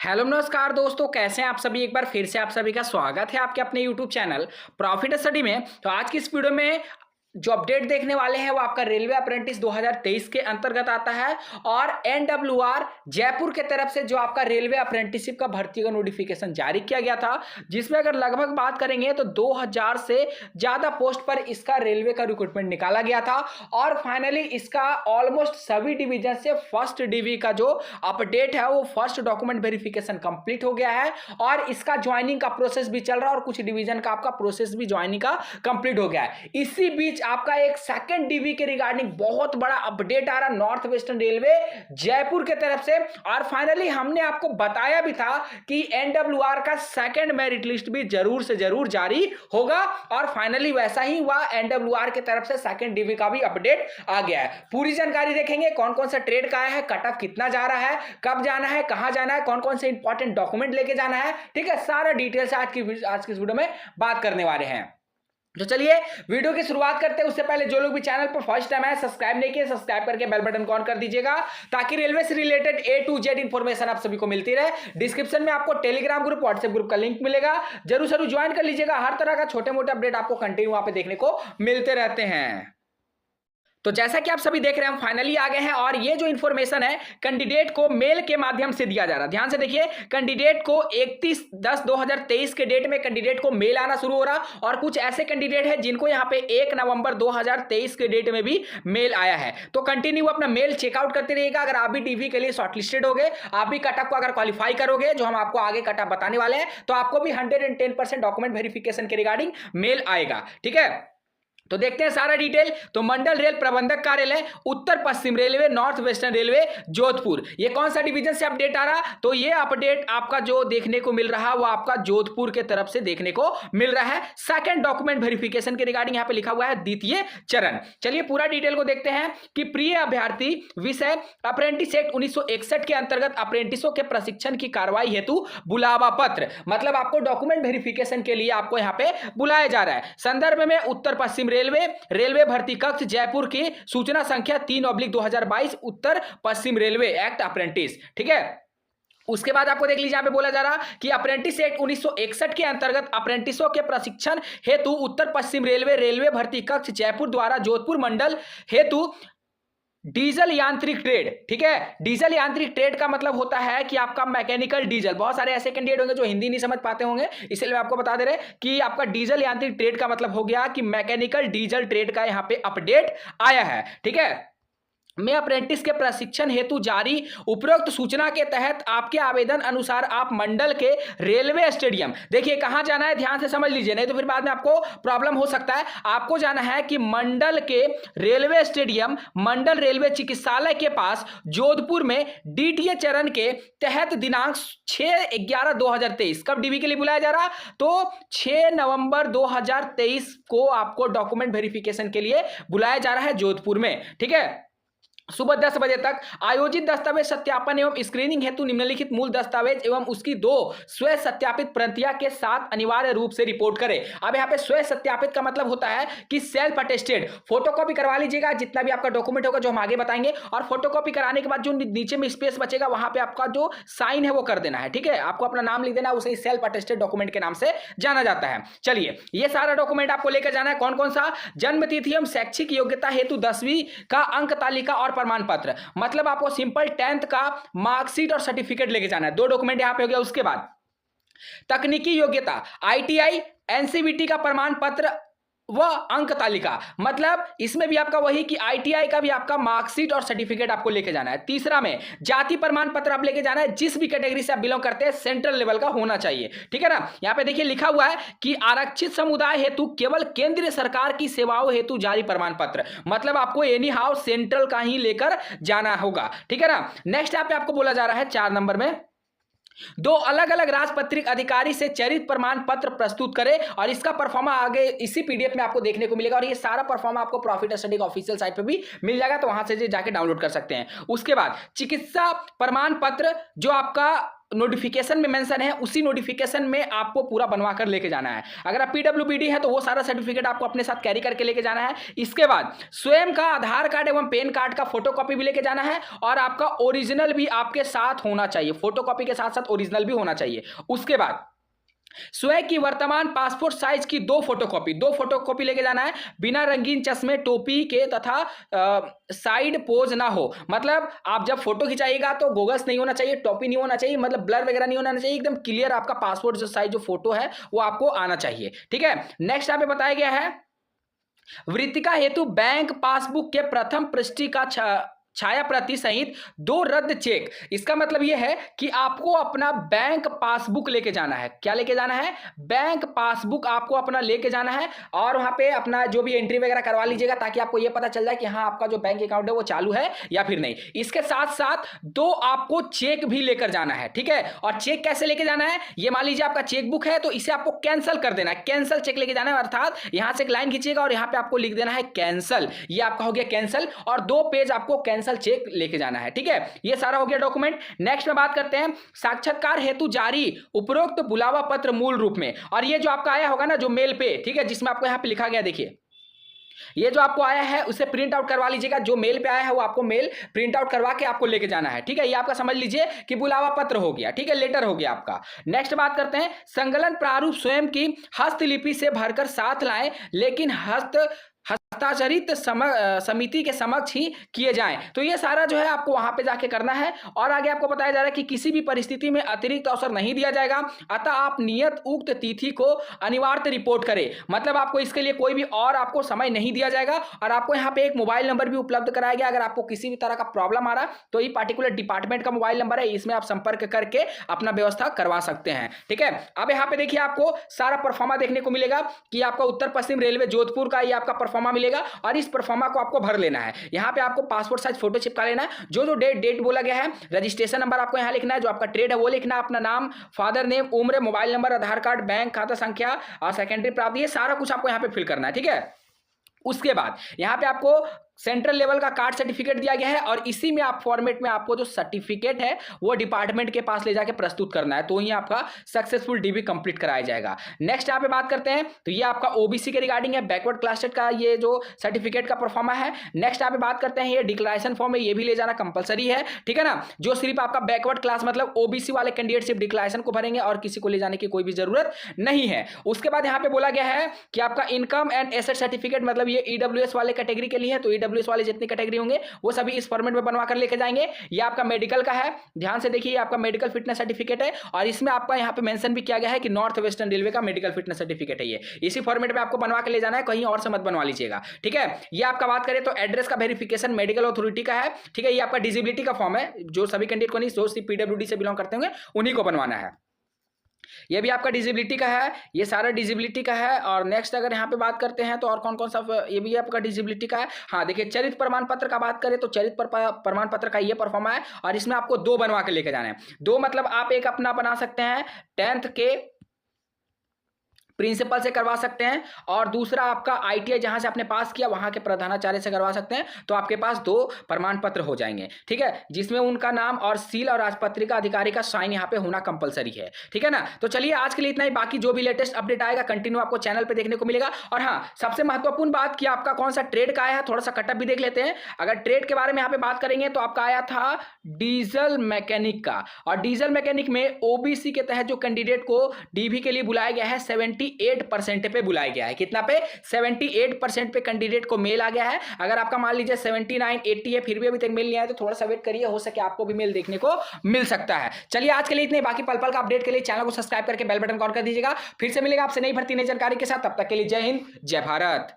Hello नमस्कार दोस्तों, कैसे हैं आप सभी। एक बार फिर से आप सभी का स्वागत है आपके अपने यूट्यूब चैनल प्रॉफिट स्टडी में। तो आज की इस वीडियो में जो अपडेट देखने वाले हैं वो आपका रेलवे अप्रेंटिस 2023 के अंतर्गत आता है और एनडब्ल्यूआर जयपुर के तरफ से जो आपका रेलवे अप्रेंटिसशिप का भर्ती का नोटिफिकेशन जारी किया गया था, जिसमें अगर लगभग बात करेंगे तो 2000 से ज्यादा पोस्ट पर इसका रेलवे का रिक्रूटमेंट निकाला गया था और फाइनली इसका ऑलमोस्ट सभी डिवीजन से फर्स्ट डीवी का जो अपडेट है वो फर्स्ट डॉक्यूमेंट वेरिफिकेशन कंप्लीट हो गया है और इसका ज्वाइनिंग का प्रोसेस भी चल रहा है और कुछ डिवीजन का आपका प्रोसेस भी ज्वाइनिंग का कंप्लीट हो गया है। इसी बीच आपका एक सेकंड डीवी के रिगार्डिंग बहुत बड़ा अपडेट आ रहा नॉर्थ वेस्टर्न रेलवे जयपुर के तरफ से और फाइनली हमने आपको बताया भी था कि एनडब्ल्यूआर का सेकंड मेरिट लिस्ट भी जरूर से जरूर जारी होगा और फाइनली वैसा ही हुआ। एनडब्ल्यूआर की तरफ से सेकंड डीवी का भी अपडेट आ गया है। पूरी जानकारी देखेंगे, कौन कौन सा ट्रेड का है, कट ऑफ कितना जा रहा है, कब जाना है, कहां जाना है, कौन कौन से इंपॉर्टेंट डॉक्यूमेंट लेके जाना है, ठीक है। सारा डिटेल से आज की इस वीडियो में बात करने वाले हैं। तो चलिए वीडियो की शुरुआत करते हैं। उससे पहले जो लोग भी चैनल पर फर्स्ट टाइम आए सब्सक्राइब नहीं किए, सब्सक्राइब करके बेल बटन को ऑन कर दीजिएगा ताकि रेलवे से related A to Z information आप सभी को मिलती रहे। डिस्क्रिप्शन में आपको टेलीग्राम ग्रुप, व्हाट्सएप ग्रुप का लिंक मिलेगा, जरूर जरूर ज्वाइन कर लीजिएगा। हर तरह का छोटे मोटे अपडेट आपको कंटिन्यू वहां पे देखने को मिलते रहते हैं। तो जैसा कि आप सभी देख रहे हैं, हम फाइनली आ गए हैं और ये जो इंफॉर्मेशन है कैंडिडेट को मेल के माध्यम से दिया जा रहा है। ध्यान से देखिए, कैंडिडेट को 31/10/2023 के डेट में कैंडिडेट को मेल आना शुरू हो रहा और कुछ ऐसे कैंडिडेट हैं जिनको यहाँ पे 1 नवंबर 2023 के डेट में भी मेल आया है। तो कंटिन्यू अपना मेल चेकआउट करते रहिएगा। अगर आप भी डीवी के लिए शॉर्टलिस्टेड हो गए, आप भी कटअप को अगर क्वालिफाई करोगे, जो हम आपको आगे कटअप बताने वाले हैं, तो आपको भी 110% डॉक्यूमेंट वेरिफिकेशन के रिगार्डिंग मेल आएगा, ठीक है। तो देखते हैं सारा डिटेल। तो मंडल रेल प्रबंधक कार्यालय, उत्तर पश्चिम railway, North Western Railway, Jodhpur. ये कौन सा डिवीजन से अपडेट आ रहा? तो ये अपडेट आपका जो देखने को मिल रहा है वो आपका जोधपुर के तरफ से देखने को मिल रहा है। सेकंड डॉक्यूमेंट वेरिफिकेशन के रिगार्डिंग यहाँ पे लिखा हुआ है द्वितीय चरण। चलिए पूरा डिटेल को देखते हैं कि प्रिय अभ्यर्थी, विषय अप्रेंटिस एक्ट 1961 के अंतर्गत अप्रेंटिसों के प्रशिक्षण की कार्रवाई हेतु बुलावा पत्र, मतलब आपको डॉक्यूमेंट वेरिफिकेशन के लिए आपको यहाँ पे बुलाया जा रहा है। संदर्भ में उत्तर पश्चिम रेलवे भर्ती कक्ष जयपुर की सूचना संख्या 3/2022 उत्तर पश्चिम रेलवे एक्ट अप्रेंटिस, ठीक है। उसके बाद आपको देख लीजिए, यहां पे बोला जा रहा कि अप्रेंटिस एक्ट 1961 के अंतर्गत अप्रेंटिसों के प्रशिक्षण हेतु उत्तर पश्चिम रेलवे भर्ती कक्ष जयपुर द्वारा जोधपुर मंडल हेतु डीजल यांत्रिक ट्रेड, ठीक है। डीजल यांत्रिक ट्रेड का मतलब होता है कि आपका मैकेनिकल डीजल। बहुत सारे ऐसे कैंडिडेट होंगे जो हिंदी नहीं समझ पाते होंगे, इसलिए मैं आपको बता दे रहे कि आपका डीजल यांत्रिक ट्रेड का मतलब हो गया कि मैकेनिकल डीजल ट्रेड का यहां पे अपडेट आया है, ठीक है। में अप्रेंटिस के प्रशिक्षण हेतु जारी उपरोक्त सूचना के तहत आपके आवेदन अनुसार आप मंडल के रेलवे स्टेडियम, देखिए कहां जाना है, ध्यान से समझ लीजिए, नहीं तो फिर बाद में आपको प्रॉब्लम हो सकता है। आपको जाना है कि मंडल के रेलवे स्टेडियम, मंडल रेलवे चिकित्सालय के पास जोधपुर में द्वितीय चरण के तहत दिनांक 6/11/2023। कब डीवी के लिए बुलाया जा रहा? तो 6 नवंबर 2023 को आपको डॉक्यूमेंट वेरिफिकेशन के लिए बुलाया जा रहा है जोधपुर में, ठीक है। सुबह 10 बजे तक आयोजित दस्तावेज सत्यापन एवं स्क्रीनिंग हेतु निम्नलिखित मूल दस्तावेज एवं उसकी 2 स्व सत्यापित प्रतियां के साथ अनिवार्य रूप से रिपोर्ट करें। अब यहाँ पे स्व सत्यापित का मतलब होता है कि सेल्फ अटेस्टेड। फोटोकॉपी करवा लीजिएगा जितना भी आपका डॉक्यूमेंट होगा, जो हम आगे बताएंगे, और फोटोकॉपी कराने के बाद जो नीचे में स्पेस बचेगा वहां पे आपका जो साइन है वो कर देना है, ठीक है। आपको अपना नाम लिख देना, उसे सेल्फ अटेस्टेड डॉक्यूमेंट के नाम से जाना जाता है। चलिए, ये सारा डॉक्यूमेंट आपको लेकर जाना है। कौन कौन सा? जन्म तिथि एवं शैक्षिक योग्यता हेतु 10वीं का अंक तालिका और प्रमाण पत्र, मतलब आपको सिंपल 10th का मार्कशीट और सर्टिफिकेट लेके जाना है। 2 डॉक्यूमेंट यहां पे हो गया। उसके बाद तकनीकी योग्यता, ITI NCVT का प्रमाण पत्र व अंक तालिका, मतलब इसमें भी आपका वही कि ITI का भी आपका मार्कशीट और सर्टिफिकेट आपको लेके जाना है। तीसरा में जाति प्रमाण पत्र आप लेके जाना है, जिस भी कैटेगरी से आप बिलोंग करते हैं सेंट्रल लेवल का होना चाहिए, ठीक है ना। यहां पे देखिए लिखा हुआ है कि आरक्षित समुदाय हेतु केवल केंद्रीय सरकार की सेवाओं हेतु जारी प्रमाण पत्र, मतलब आपको एनी हाउ सेंट्रल का ही लेकर जाना होगा, ठीक है ना। नेक्स्ट यहाँ पे आपको बोला जा रहा है 4 नंबर में 2 अलग अलग राजपत्रित अधिकारी से चरित प्रमाण पत्र प्रस्तुत करें, और इसका परफॉर्मा आगे इसी पीडीएफ में आपको देखने को मिलेगा और ये सारा परफॉर्मा आपको प्रॉफिट स्टडी का ऑफिशियल साइट पे भी मिल जाएगा, तो वहां से जाके डाउनलोड कर सकते हैं। उसके बाद चिकित्सा प्रमाण पत्र जो आपका नोटिफिकेशन में मेंशन है उसी नोटिफिकेशन में आपको पूरा बनवा कर लेके जाना है। अगर आप पीडब्ल्यूबीडी है तो वो सारा सर्टिफिकेट आपको अपने साथ कैरी करके लेके जाना है। इसके बाद स्वयं का आधार कार्ड एवं पैन कार्ड का फोटोकॉपी भी लेके जाना है और आपका ओरिजिनल भी आपके साथ होना चाहिए, फोटोकॉपी के साथ साथ ओरिजिनल भी होना चाहिए। उसके बाद स्वयं की वर्तमान पासपोर्ट साइज की दो फोटोकॉपी लेके जाना है, बिना रंगीन चश्मे टोपी के तथा साइड पोज ना हो। मतलब आप जब फोटो खिंचाइएगा तो गोगल्स नहीं होना चाहिए, टोपी नहीं होना चाहिए, मतलब ब्लर वगैरह नहीं होना चाहिए, एकदम क्लियर आपका पासपोर्ट जो साइज जो फोटो है वो आपको आना चाहिए। ठीक है, नेक्स्ट यहाँ पे बताया गया है वृत्तिका हेतु बैंक पासबुक के प्रथम पृष्ठ का छाया प्रति सहित 2 रद्द चेक। इसका मतलब यह है कि आपको अपना बैंक पासबुक लेके जाना है। क्या लेके जाना है? बैंक पासबुक आपको अपना लेके जाना है और वहां पे अपना जो भी एंट्री वगैरह करवा लीजिएगा ताकि आपको यह पता चल जाए कि हाँ आपका जो बैंक अकाउंट है वो चालू है या फिर नहीं। इसके साथ साथ 2 आपको चेक भी लेकर जाना है। ठीक है, और चेक कैसे लेके जाना है? ये मान लीजिए आपका चेकबुक है तो इसे आपको कैंसिल कर देना है, कैंसिल चेक लेके जाना है, अर्थात यहां से एक लाइन खींचिएगा और यहां पे आपको लिख देना है कैंसिल। ये आपका हो गया कैंसिल और 2 पेज आपको कैंसिल चेक लेके जाना है। ठीक है, ये सारा हो गया डॉक्यूमेंट। नेक्स्ट में बात करते हैं साक्षात्कार हेतु जारी उपरोक्त बुलावा पत्र मूल रूप में। और ये जो आपका आया होगा ना जो मेल पे, ठीक है, जिसमें आपको यहां पे लिखा गया, देखिए ये जो आपको आया है उसे प्रिंट आउट करवा लीजिएगा। जो मेल पे आया है वो आपको मेल प्रिंट आउट करवा के आपको लेके जाना है। ठीक है, ये आपका समझ लीजिए कि बुलावा पत्र हो गया। ठीक है, लेटर हो गया आपका। नेक्स्ट बात करते हैं संकलन प्रारूप स्वयं की हस्तलिपि से भरकर साथ लाएं, लेकिन हस्ताक्षरित समिति के समक्ष ही किए जाएं। तो ये सारा जो है आपको वहां पे जाके करना है। और आगे आपको बताया जा रहा है कि किसी भी परिस्थिति में अतिरिक्त अवसर नहीं दिया जाएगा, अतः आप नियत उक्त तिथि को अनिवार्य रिपोर्ट करें। मतलब आपको इसके लिए कोई भी और आपको समय नहीं दिया जाएगा। और आपको यहाँ पे एक मोबाइल नंबर भी उपलब्ध कराया गया, अगर आपको किसी भी तरह का प्रॉब्लम आ रहा तो ये पार्टिकुलर डिपार्टमेंट का मोबाइल नंबर है, इसमें आप संपर्क करके अपना व्यवस्था करवा सकते हैं। ठीक है, अब यहाँ पे देखिए आपको सारा परफॉर्मा देखने को मिलेगा कि आपका उत्तर पश्चिम रेलवे जोधपुर का ये आपका परफॉर्मा मिलेगा और इस परफॉर्मा को आपको भर लेना है। यहां पे आपको पासपोर्ट साइज फोटो चिपका लेना है। जो जो डेट बोला गया है, रजिस्ट्रेशन नंबर आपको यहां लिखना है, जो आपका ट्रेड है वो लिखना है, अपना नाम, फादर नेम, उम्र, मोबाइल नंबर, आधार कार्ड, बैंक खाता संख्या और सेकेंडरी प्राप्ति, ये सारा कुछ आपको यहां पे फिल करना है। ठीक है, उसके बाद यहां पे आपको सेंट्रल लेवल का कार्ड सर्टिफिकेट दिया गया है और इसी में आप फॉर्मेट में आपको जो सर्टिफिकेट है वो डिपार्टमेंट के पास ले जाके प्रस्तुत करना है, तो ही आपका सक्सेसफुल डीबी कंप्लीट कराया जाएगा। नेक्स्ट यहाँ पे बात करते हैं तो ये आपका ओबीसी के रिगार्डिंग है, बैकवर्ड क्लासेड का ये जो सर्टिफिकेट का परफॉर्मा है। नेक्स्ट यहाँ पे बात करते हैं ये डिक्लेरेशन फॉर्म है, ये भी ले जाना कंपलसरी है। ठीक है ना, जो सिर्फ आपका बैकवर्ड क्लास मतलब ओबीसी वाले कैंडिडेट सिर्फ डिक्लेरेशन को भरेंगे और किसी को ले जाने की कोई भी जरूरत नहीं है। उसके बाद यहाँ पे बोला गया है कि आपका इनकम एंड एसेट सर्टिफिकेट, मतलब ये ईडब्ल्यूएस वाले कैटेगरी के लिए है, तो ईडब्ल्यूएस वाले जितनी कैटेगरी होंगे वो सभी इस फॉर्मेट में बनवा कर लेके जाएंगे। ये आपका मेडिकल का है, ध्यान से देखिए, आपका मेडिकल फिटनेस सर्टिफिकेट है और इसमें आपका यहाँ पे मेंशन भी किया गया है कि नॉर्थ वेस्टर्न रेलवे का मेडिकल फिटनेस सर्टिफिकेट है। ये इसी फॉर्मेट में आपको बनवा के ले जाना है, कहीं और से मत बनवा लीजिएगा। ठीक है, ये आपका बात करें तो एड्रेस का वेरिफिकेशन मेडिकल अथॉरिटी का है। ठीक है, ये आपका डिसेबिलिटी का फॉर्म है, जो सभी कैंडिडेट को नहीं, जो पीडब्ल्यूडी से बिलोंग करते होंगे उन्हीं को बनवाना है। ये भी आपका डिसेबिलिटी का है, ये सारा डिसेबिलिटी का है। और नेक्स्ट अगर यहाँ पे बात करते हैं तो और कौन कौन सा, ये भी आपका डिसेबिलिटी का है। हाँ देखिए, चरित्र प्रमाण पत्र का बात करें तो चरित्र प्रमाण पत्र का ये परफॉर्मा है और इसमें आपको 2 बनवा के लेके जाना है। 2 मतलब आप एक अपना बना सकते हैं 10th के प्रिंसिपल से करवा सकते हैं और दूसरा आपका आईटीआई जहां से आपने पास किया वहां के प्रधानाचार्य से करवा सकते हैं, तो आपके पास 2 प्रमाण पत्र हो जाएंगे। ठीक है, जिसमें उनका नाम और सील और राजपत्रित का अधिकारी का साइन यहाँ पे होना कंपलसरी है। ठीक है ना, तो चलिए आज के लिए इतना ही, बाकी जो भी लेटेस्ट अपडेट आएगा कंटिन्यू आपको चैनल पे देखने को मिलेगा। और हाँ, सबसे महत्वपूर्ण बात कि आपका कौन सा ट्रेड का आया है, थोड़ा सा कटअप भी देख लेते हैं। अगर ट्रेड के बारे में यहाँ पे बात करेंगे तो आपका आया था डीजल मैकेनिक का, और डीजल मैकेनिक में ओबीसी के तहत जो कैंडिडेट को डीवी के लिए बुलाया गया है 78% पे बुलाया गया है। कितना पे? 78% पे कैंडिडेट को मेल आ गया है। अगर आपका मान लीजिए 79, 80 है फिर भी अभी तक मेल नहीं आया तो थोड़ा सा वेट करिए, हो सके आपको भी मेल देखने को मिल सकता है। चलिए आज के लिए इतने, बाकी पल पल का अपडेट के लिए चैनल को सब्सक्राइब करके बेल बटन ऑन कर दीजिएगा। फिर से मिलेगा आपसे नई भर्ती नई जानकारी के साथ, तब तक के लिए जय हिंद जय भारत।